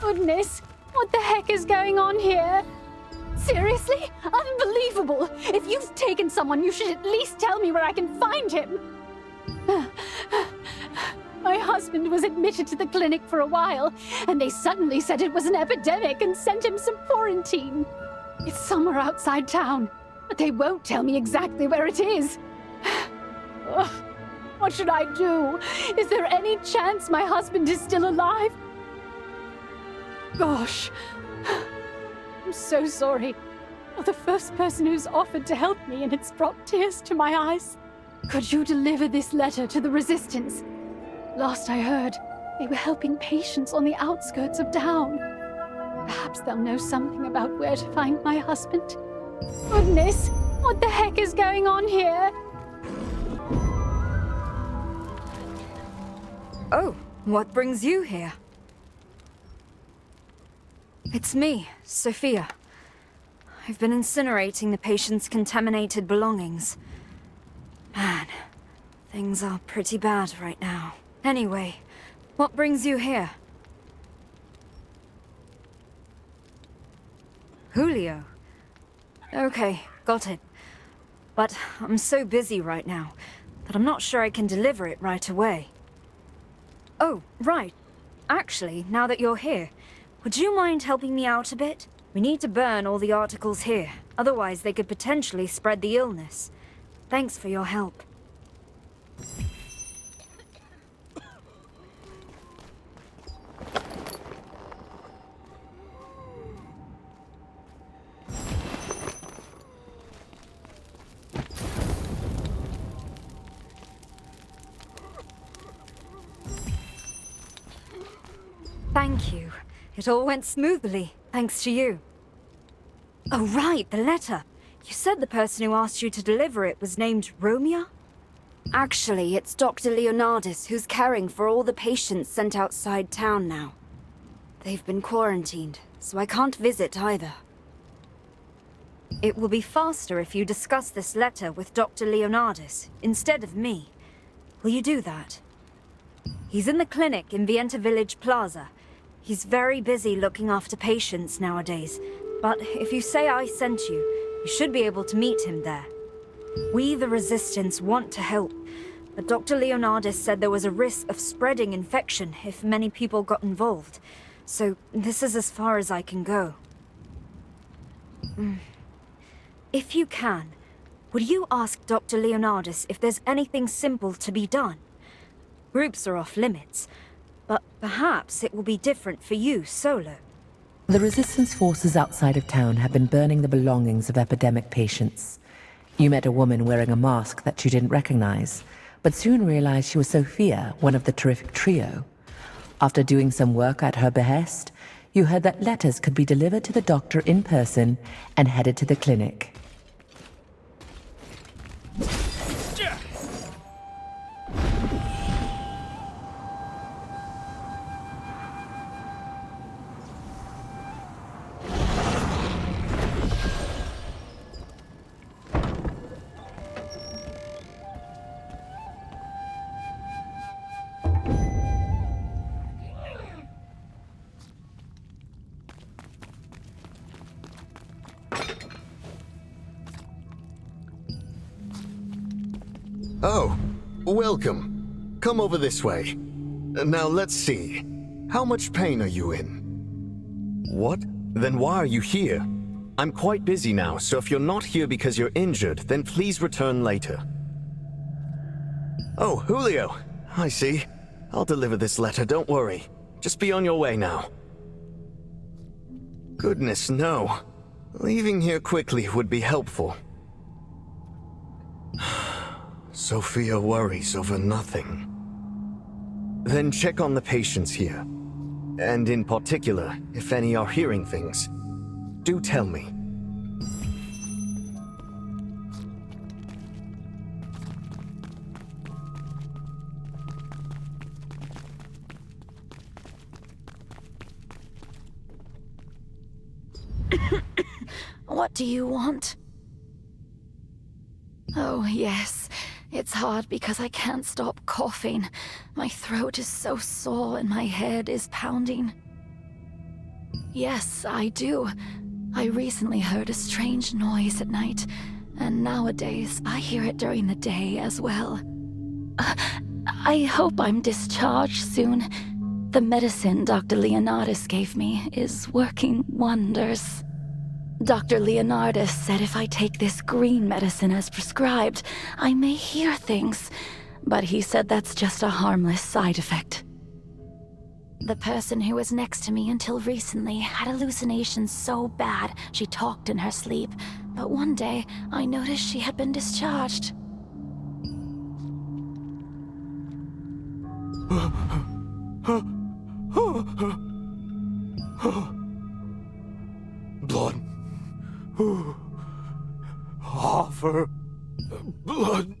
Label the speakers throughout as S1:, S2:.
S1: Goodness, what the heck is going on here? Seriously? Unbelievable! If you've taken someone, you should at least tell me where I can find him! My husband was admitted to the clinic for a while, and they suddenly said it was an epidemic and sent him some quarantine. It's somewhere outside town, but they won't tell me exactly where it is. Ugh, what should I do? Is there any chance my husband is still alive? Gosh, I'm so sorry. You're the first person who's offered to help me, and it's brought tears to my eyes. Could you deliver this letter to the Resistance? Last I heard, they were helping patients on the outskirts of town. Perhaps they'll know something about where to find my husband. Goodness, what the heck is going on here?
S2: Oh, what brings you here? It's me, Sophia. I've been incinerating the patient's contaminated belongings. Man, things are pretty bad right now. Anyway, what brings you here? Julio. Okay, got it. But I'm so busy right now that I'm not sure I can deliver it right away. Oh, right. Actually, now that you're here, would you mind helping me out a bit? We need to burn all the articles here, otherwise they could potentially spread the illness. Thanks for your help. Thank you. It all went smoothly, thanks to you. Oh right, the letter. You said the person who asked you to deliver it was named Romeo? Actually, it's Dr. Leonardis who's caring for all the patients sent outside town now. They've been quarantined, so I can't visit either. It will be faster if you discuss this letter with Dr. Leonardis, instead of me. Will you do that? He's in the clinic in Vienta Village Plaza. He's very busy looking after patients nowadays, but if you say I sent you, you should be able to meet him there. We, the Resistance, want to help, but Dr. Leonardis said there was a risk of spreading infection if many people got involved, so this is as far as I can go. If you can, would you ask Dr. Leonardis if there's anything simple to be done? Groups are off limits, but perhaps it will be different for you solo.
S3: The Resistance forces outside of town have been burning the belongings of epidemic patients. You met a woman wearing a mask that you didn't recognize, but soon realized she was Sophia, one of the terrific trio. After doing some work at her behest, you heard that letters could be delivered to the doctor in person and headed to the clinic.
S4: Oh, welcome. Come over this way. Now let's see. How much pain are you in? What? Then why are you here? I'm quite busy now, so if you're not here because you're injured, then please return later. Oh, Julio. I see. I'll deliver this letter, don't worry. Just be on your way now. Goodness, no. Leaving here quickly would be helpful. Sophia worries over nothing. Then check on the patients here. And in particular, if any are hearing things. Do tell me.
S1: What do you want? Oh, yes. It's hard because I can't stop coughing. My throat is so sore and my head is pounding. Yes, I do. I recently heard a strange noise at night, and nowadays I hear it during the day as well. I hope I'm discharged soon. The medicine Dr. Leonardus gave me is working wonders. Dr. Leonardus said if I take this green medicine as prescribed, I may hear things, but he said that's just a harmless side effect. The person who was next to me until recently had hallucinations so bad she talked in her sleep, but one day I noticed she had been discharged.
S5: Blood. Offer. Blood.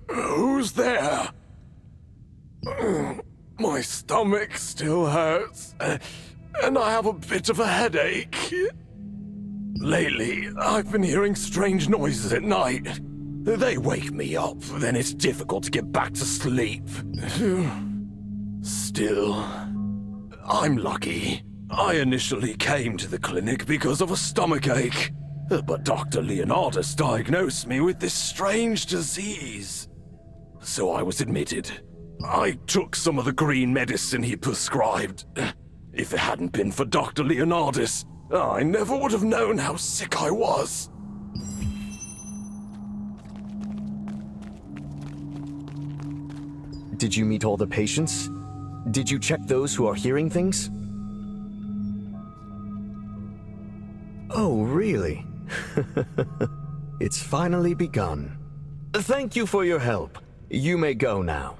S5: Who's there? My stomach still hurts, and I have a bit of a headache. Lately, I've been hearing strange noises at night. They wake me up, then it's difficult to get back to sleep. Still, I'm lucky. I initially came to the clinic because of a stomachache, but Dr. Leonardus diagnosed me with this strange disease. So I was admitted. I took some of the green medicine he prescribed. If it hadn't been for Dr. Leonardus, I never would have known how sick I was.
S4: Did you meet all the patients? Did you check those who are hearing things? Oh, really? It's finally begun. Thank you for your help. You may go now.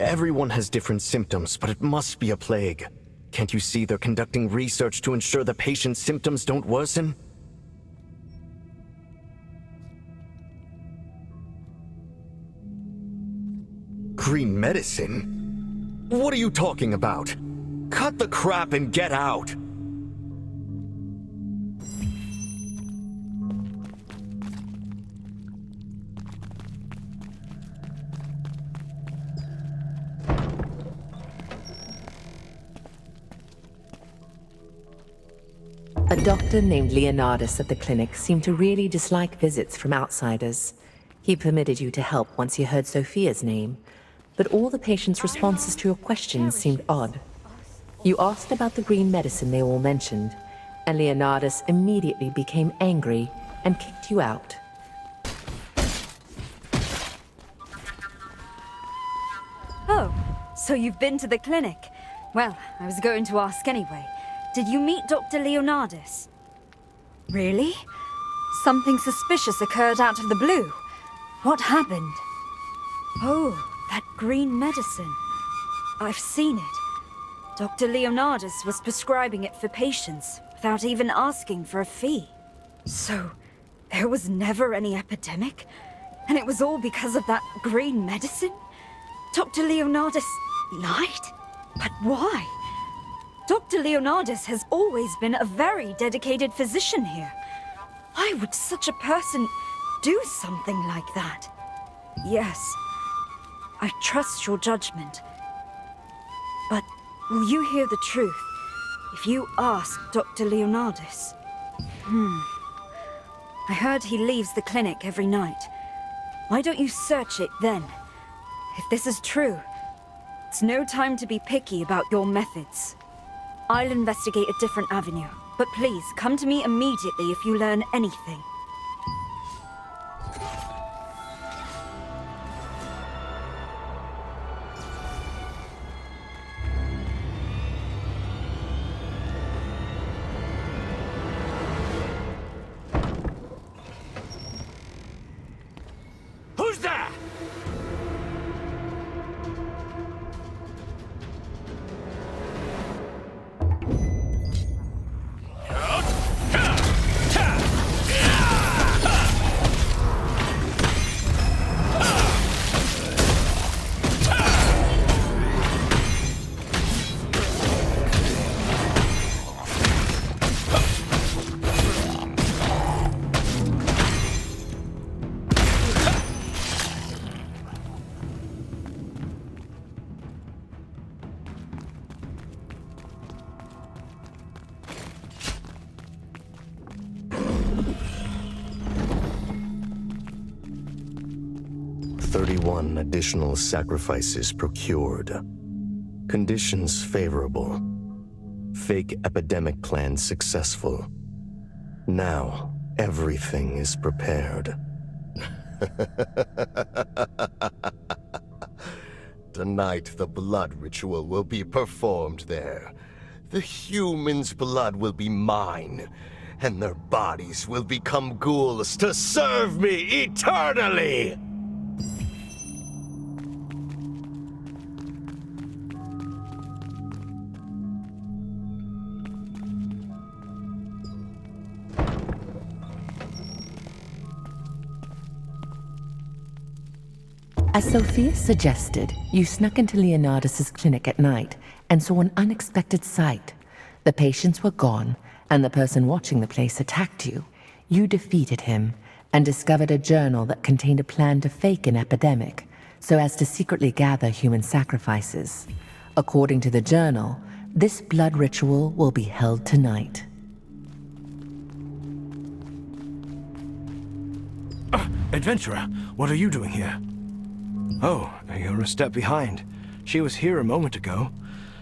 S4: Everyone has different symptoms, but it must be a plague. Can't you see they're conducting research to ensure the patient's symptoms don't worsen? Green medicine? What are you talking about? Cut the crap and get out!
S3: A doctor named Leonardus at the clinic seemed to really dislike visits from outsiders. He permitted you to help once he heard Sophia's name, but all the patients' responses to your questions seemed odd. You asked about the green medicine they all mentioned, and Leonardus immediately became angry and kicked you out.
S2: Oh, so you've been to the clinic. Well, I was going to ask anyway. Did you meet Dr. Leonardus? Really? Something suspicious occurred out of the blue. What happened? Oh, that green medicine. I've seen it. Dr. Leonardus was prescribing it for patients without even asking for a fee. So, there was never any epidemic? And it was all because of that green medicine? Dr. Leonardus lied? But why? Dr. Leonardus has always been a very dedicated physician here. Why would such a person do something like that? Yes, I trust your judgment. But will you hear the truth if you ask Dr. Leonardus? I heard he leaves the clinic every night. Why don't you search it then? If this is true, it's no time to be picky about your methods. I'll investigate a different avenue, but please come to me immediately if you learn anything.
S5: Who's there?
S4: 31 additional sacrifices procured. Conditions favorable. Fake epidemic plan successful. Now, everything is prepared. Tonight, the blood ritual will be performed there. The humans' blood will be mine, and their bodies will become ghouls to serve me eternally!
S3: As Sophia suggested, you snuck into Leonardus' clinic at night and saw an unexpected sight. The patients were gone, and the person watching the place attacked you. You defeated him and discovered a journal that contained a plan to fake an epidemic so as to secretly gather human sacrifices. According to the journal, this blood ritual will be held tonight.
S6: Adventurer, what are you doing here? Oh, you're a step behind. She was here a moment ago.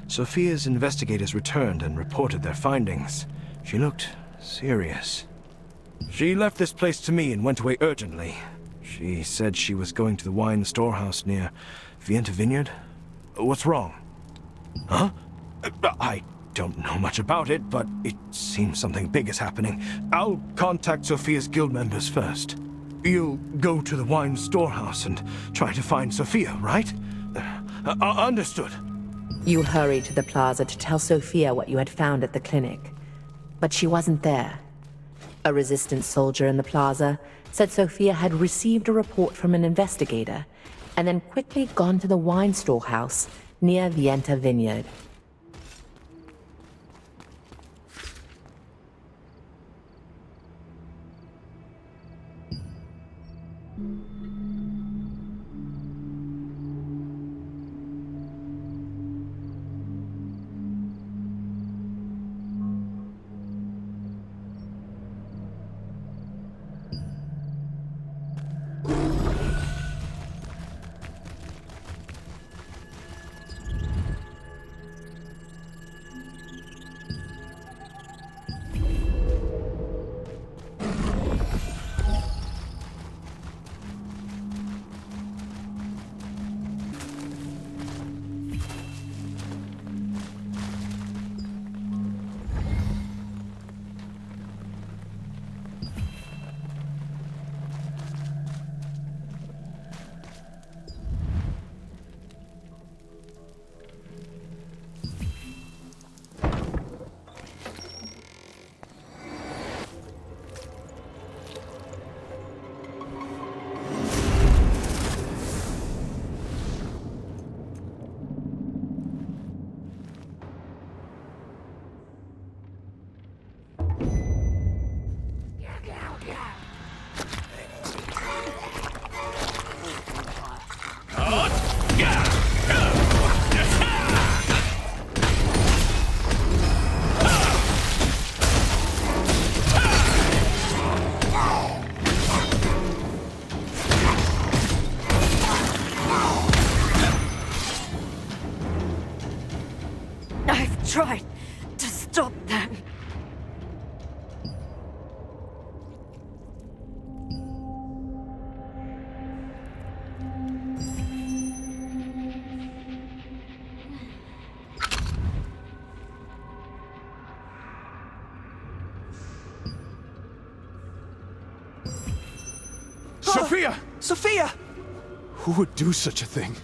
S6: Sophia's investigators returned and reported their findings. She looked serious. She left this place to me and went away urgently. She said she was going to the wine storehouse near Vienta Vineyard. What's wrong? Huh? I don't know much about it, but it seems something big is happening. I'll contact Sophia's guild members first. You'll go to the wine storehouse and try to find Sophia, right? Understood.
S3: You hurried to the plaza to tell Sophia what you had found at the clinic. But she wasn't there. A resistance soldier in the plaza said Sophia had received a report from an investigator and then quickly gone to the wine storehouse near Vienta Vineyard.
S2: Tried to stop them.
S6: Sophia!
S7: Sophia!
S6: Who would do such a thing?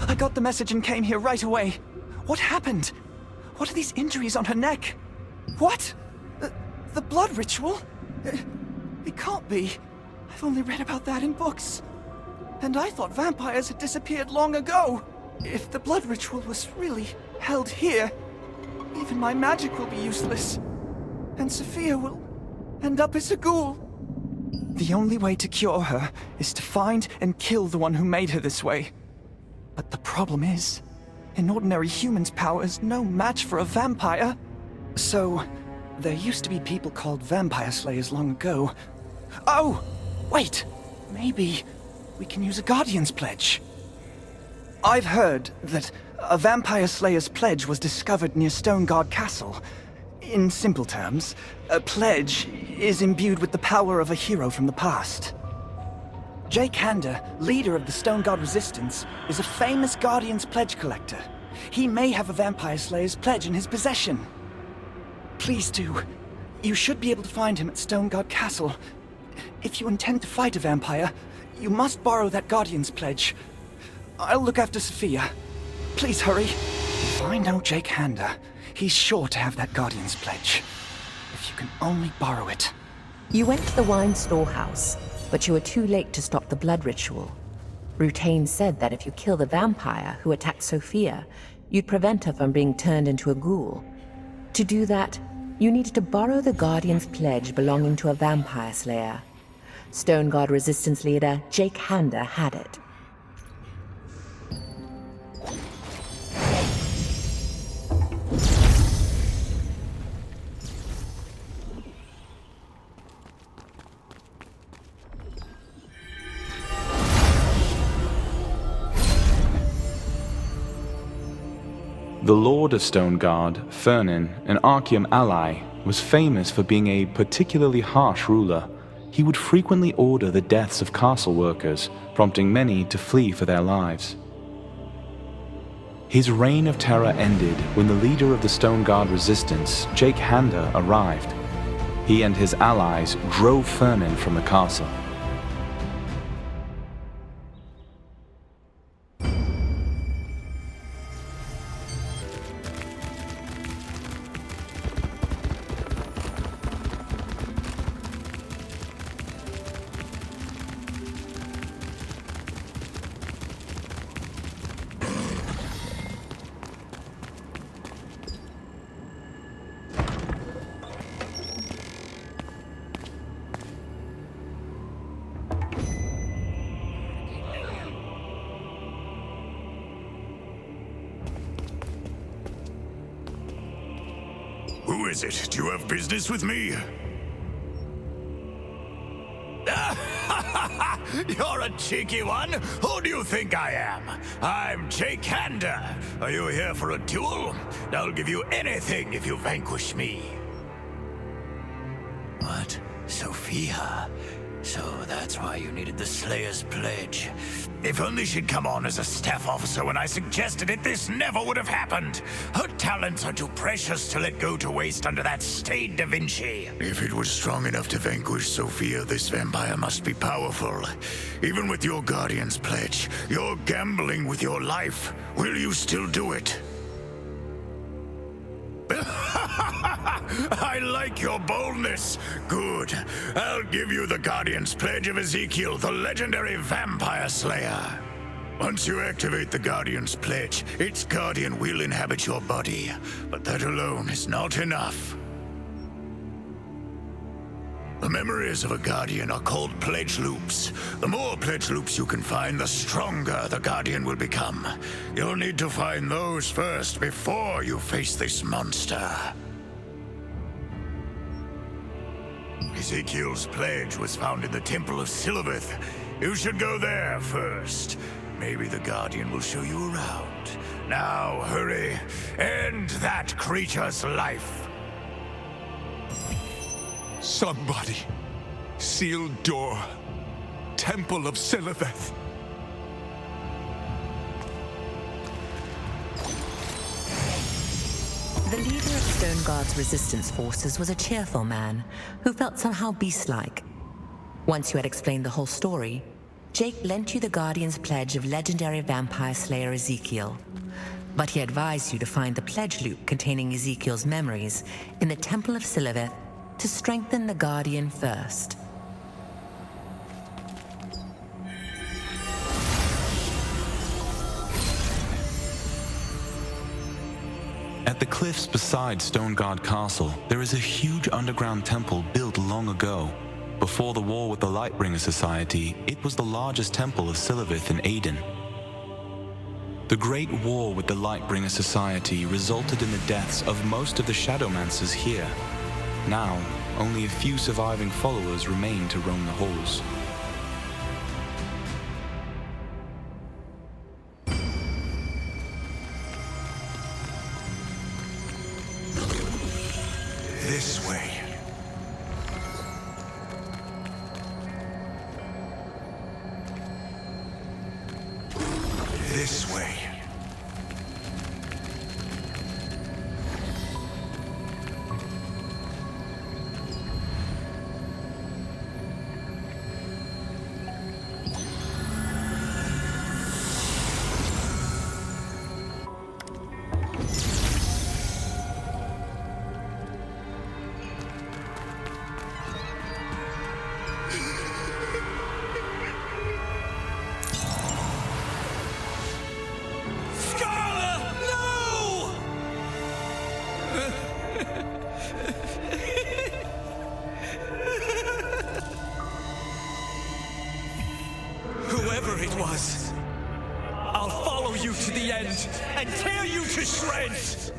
S7: I got the message and came here right away. What happened? What are these injuries on her neck? What? The blood ritual? It can't be. I've only read about that in books. And I thought vampires had disappeared long ago. If the blood ritual was really held here, even my magic will be useless. And Sophia will end up as a ghoul. The only way to cure her is to find and kill the one who made her this way. But the problem is, an ordinary human's power is no match for a vampire. So, there used to be people called vampire slayers long ago. Oh! Wait, maybe we can use a Guardian's Pledge. I've heard that a Vampire Slayer's pledge was discovered near Stoneguard Castle. In simple terms, a pledge is imbued with the power of a hero from the past. Jake Hander, leader of the Stoneguard Resistance, is a famous Guardian's Pledge collector. He may have a Vampire Slayer's pledge in his possession. Please do. You should be able to find him at Stoneguard Castle. If you intend to fight a vampire, you must borrow that Guardian's Pledge. I'll look after Sophia. Please hurry. If I know Jake Hander, he's sure to have that Guardian's Pledge. If you can only borrow it.
S3: You went to the wine storehouse, but you were too late to stop the blood ritual. Rutain said that if you kill the vampire who attacked Sophia, you'd prevent her from being turned into a ghoul. To do that, you needed to borrow the Guardian's Pledge belonging to a vampire slayer. Stoneguard Resistance leader Jake Hander had it.
S8: The Lord of Stoneguard, Fernin, an Archeum ally, was famous for being a particularly harsh ruler. He would frequently order the deaths of castle workers, prompting many to flee for their lives. His reign of terror ended when the leader of the Stoneguard Resistance, Jake Hander, arrived. He and his allies drove Fernin from the castle.
S9: Who is it? Do you have business with me? You're a cheeky one. Who do you think I am? I'm Jake Hander. Are you here for a duel? I'll give you anything if you vanquish me. What? Sophia? So that's why you needed the Slayer's Pledge. If only she'd come on as a staff officer when I suggested it, this never would have happened. Her talents are too precious to let go to waste under that stained Da Vinci. If it was strong enough to vanquish Sophia, this vampire must be powerful. Even with your Guardian's Pledge, you're gambling with your life. Will you still do it? I like your boldness. Good. I'll give you the Guardian's Pledge of Ezekiel, the legendary vampire slayer. Once you activate the Guardian's Pledge, its guardian will inhabit your body. But that alone is not enough. The memories of a Guardian are called Pledge Loops. The more Pledge Loops you can find, the stronger the Guardian will become. You'll need to find those first before you face this monster. Ezekiel's pledge was found in the Temple of Silvereth. You should go there first. Maybe the Guardian will show you around. Now, hurry. End that creature's life.
S10: Somebody. Sealed door. Temple of Silvereth.
S3: The leader of Stoneguard's resistance forces was a cheerful man who felt somehow beast-like. Once you had explained the whole story, Jake lent you the Guardian's Pledge of legendary vampire slayer Ezekiel. But he advised you to find the pledge loop containing Ezekiel's memories in the Temple of Silvereth to strengthen the Guardian first.
S8: At the cliffs beside Stoneguard Castle, there is a huge underground temple built long ago. Before the war with the Lightbringer Society, it was the largest temple of Silvereth in Aden. The Great War with the Lightbringer Society resulted in the deaths of most of the Shadowmancers here. Now, only a few surviving followers remain to roam the halls.
S10: This way. This way.
S11: Whoever it was, I'll follow you to the end and tear you to shreds!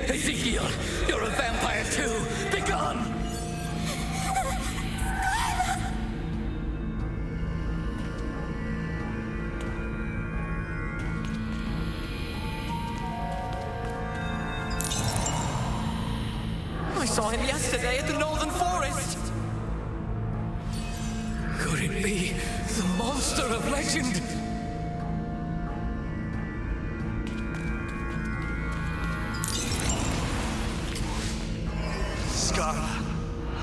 S11: Ezekiel, you're a vampire too! Begone! I saw him yesterday at the Northern Forest! Could it be the monster of legend? Scarla,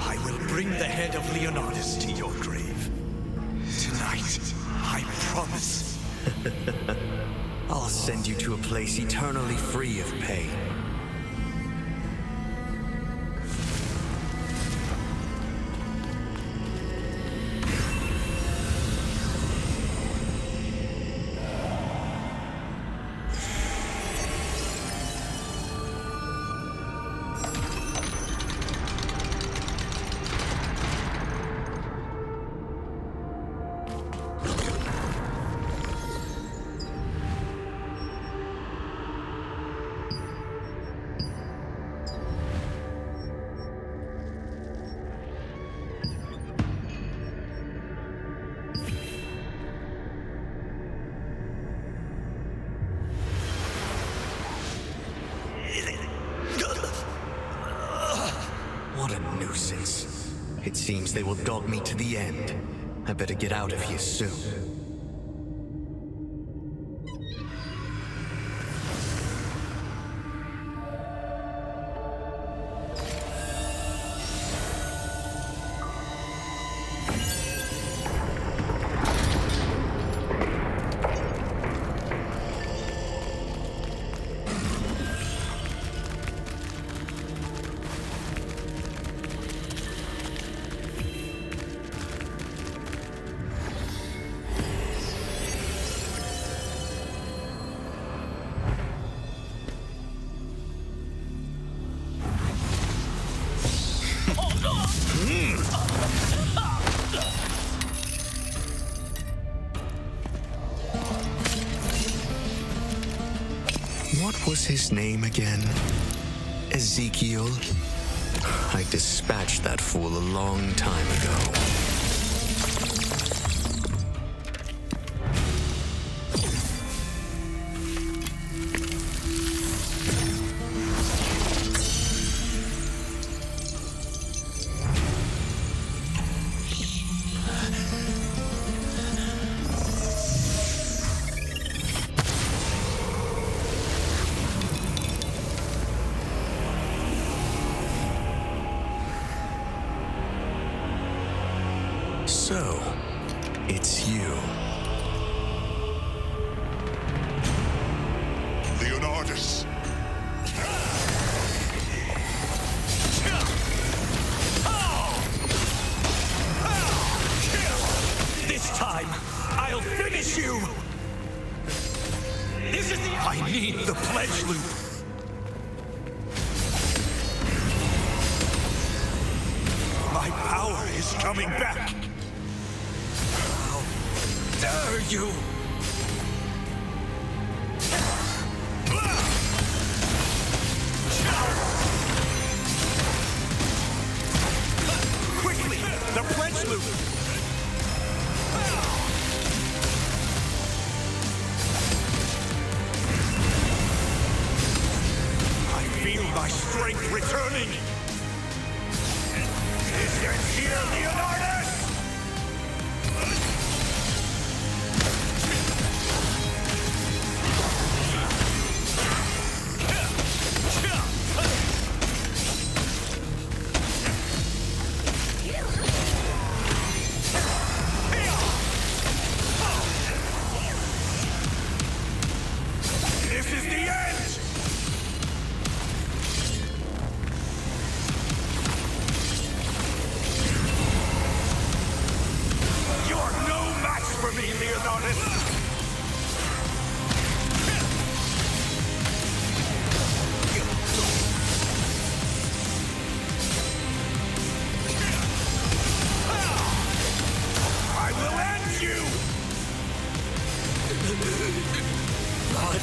S11: I will bring the head of Leonardus to your grave. Tonight, I promise.
S4: I'll send you to a place eternally free of pain. What a nuisance. It seems they will dog me to the end. I better get out of here soon. What was his name again? Ezekiel? I dispatched that fool a long time ago. So, it's you.
S10: Leonardus!
S11: This time, I'll finish you! This is the... I need the pledge loop! My power is coming back! How dare you! Quickly! The pledge loop! I feel my strength returning! Is it here, Leonardus? This is the end! You're no match for me, Leonardus! I will end you! Blood.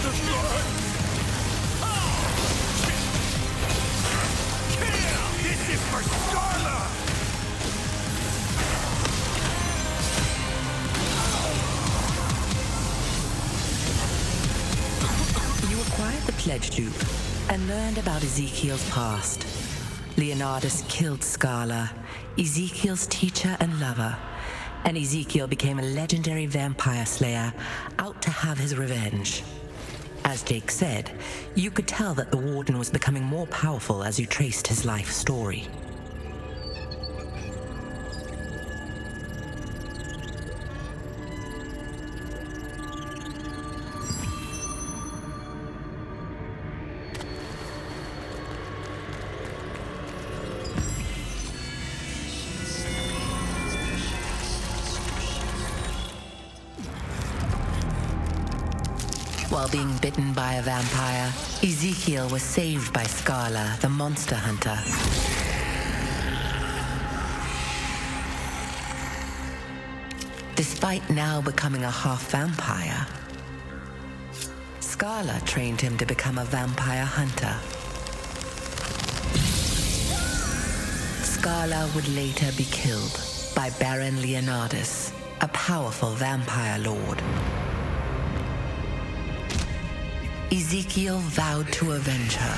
S11: The blood! This is for Scarla!
S3: You acquired the Pledge Loop and learned about Ezekiel's past. Leonardus killed Scarla, Ezekiel's teacher and lover, and Ezekiel became a legendary vampire slayer out to have his revenge. As Jake said, you could tell that the Warden was becoming more powerful as you traced his life story. While being bitten by a vampire, Ezekiel was saved by Scarla, the monster hunter. Despite now becoming a half-vampire, Scarla trained him to become a vampire hunter. Scarla would later be killed by Baron Leonardus, a powerful vampire lord. Ezekiel vowed to avenge her.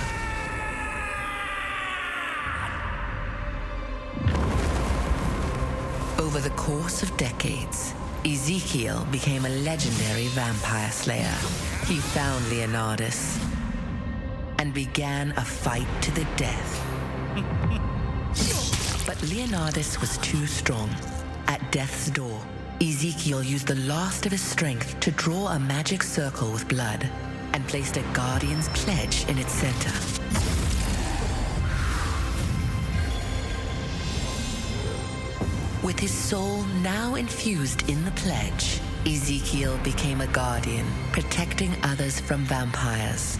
S3: Over the course of decades, Ezekiel became a legendary vampire slayer. He found Leonardus and began a fight to the death. But Leonardus was too strong. At death's door, Ezekiel used the last of his strength to draw a magic circle with blood and placed a Guardian's pledge in its center. With his soul now infused in the pledge, Ezekiel became a Guardian, protecting others from vampires.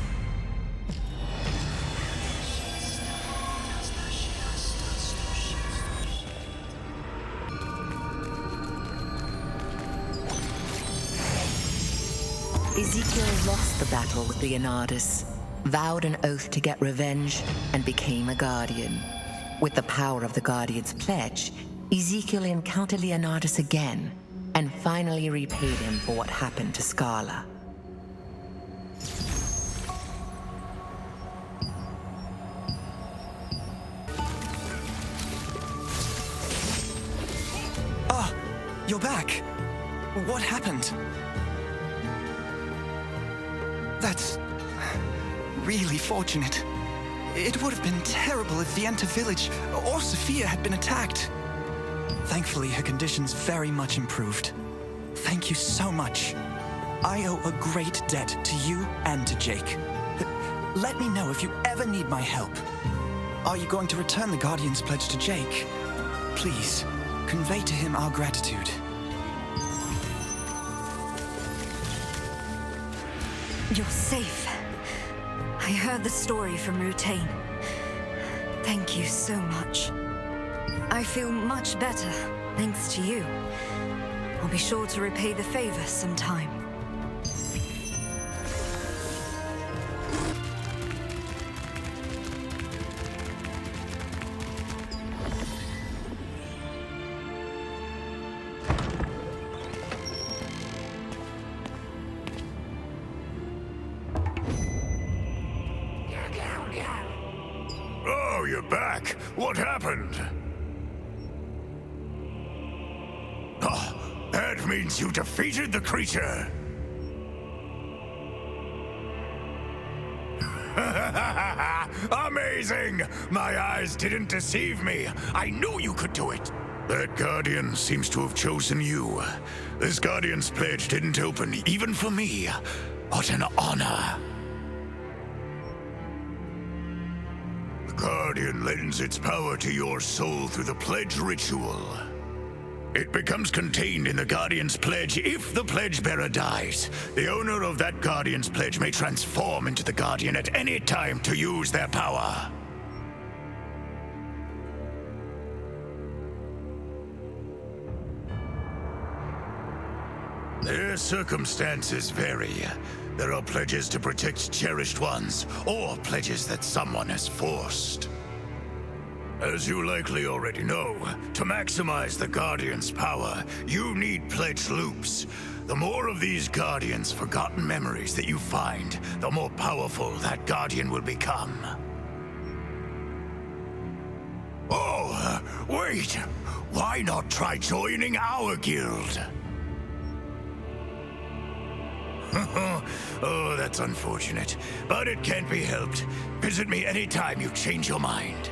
S3: Ezekiel lost the battle with Leonardus, vowed an oath to get revenge, and became a Guardian. With the power of the Guardian's pledge, Ezekiel encountered Leonardus again, and finally repaid him for what happened to Scala.
S7: Ah, you're back. What happened? That's really fortunate. It would have been terrible if Vienta village or Sophia had been attacked. Thankfully, her condition's very much improved. Thank you so much. I owe a great debt to you and to Jake. Let me know if you ever need my help. Are you going to return the Guardian's pledge to Jake? Please, convey to him our gratitude.
S2: You're safe. I heard the story from Rutain. Thank you so much. I feel much better, thanks to you. I'll be sure to repay the favor sometime.
S9: Oh, you're back. What happened? Oh, that means you defeated the creature. Amazing! My eyes didn't deceive me. I knew you could do it. That Guardian seems to have chosen you. This Guardian's pledge didn't open even for me. What an honor. The Guardian lends its power to your soul through the pledge ritual. It becomes contained in the Guardian's pledge if the pledge bearer dies. The owner of that Guardian's pledge may transform into the Guardian at any time to use their power. Their circumstances vary. There are pledges to protect cherished ones, or pledges that someone has forced. As you likely already know, to maximize the Guardian's power, you need pledge loops. The more of these Guardians' forgotten memories that you find, the more powerful that Guardian will become. Oh, wait! Why not try joining our guild? Oh, that's unfortunate, but it can't be helped. Visit me anytime you change your mind.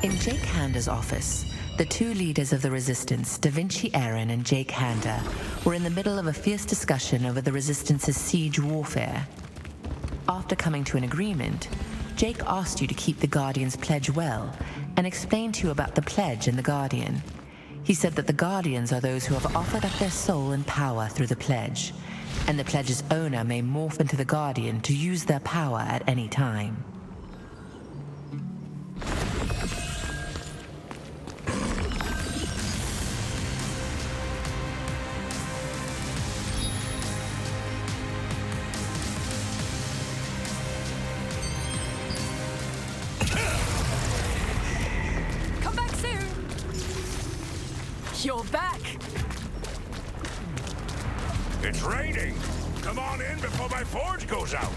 S3: In Jake Handa's office, the two leaders of the Resistance, Da Vinci Aaron and Jake Handa, were in the middle of a fierce discussion over the Resistance's siege warfare. After coming to an agreement, Jake asked you to keep the Guardian's pledge well and explained to you about the pledge and the Guardian. He said that the Guardians are those who have offered up their soul and power through the pledge, and the pledge's owner may morph into the Guardian to use their power at any time.
S1: You're back!
S9: It's raining! Come on in before my forge goes out!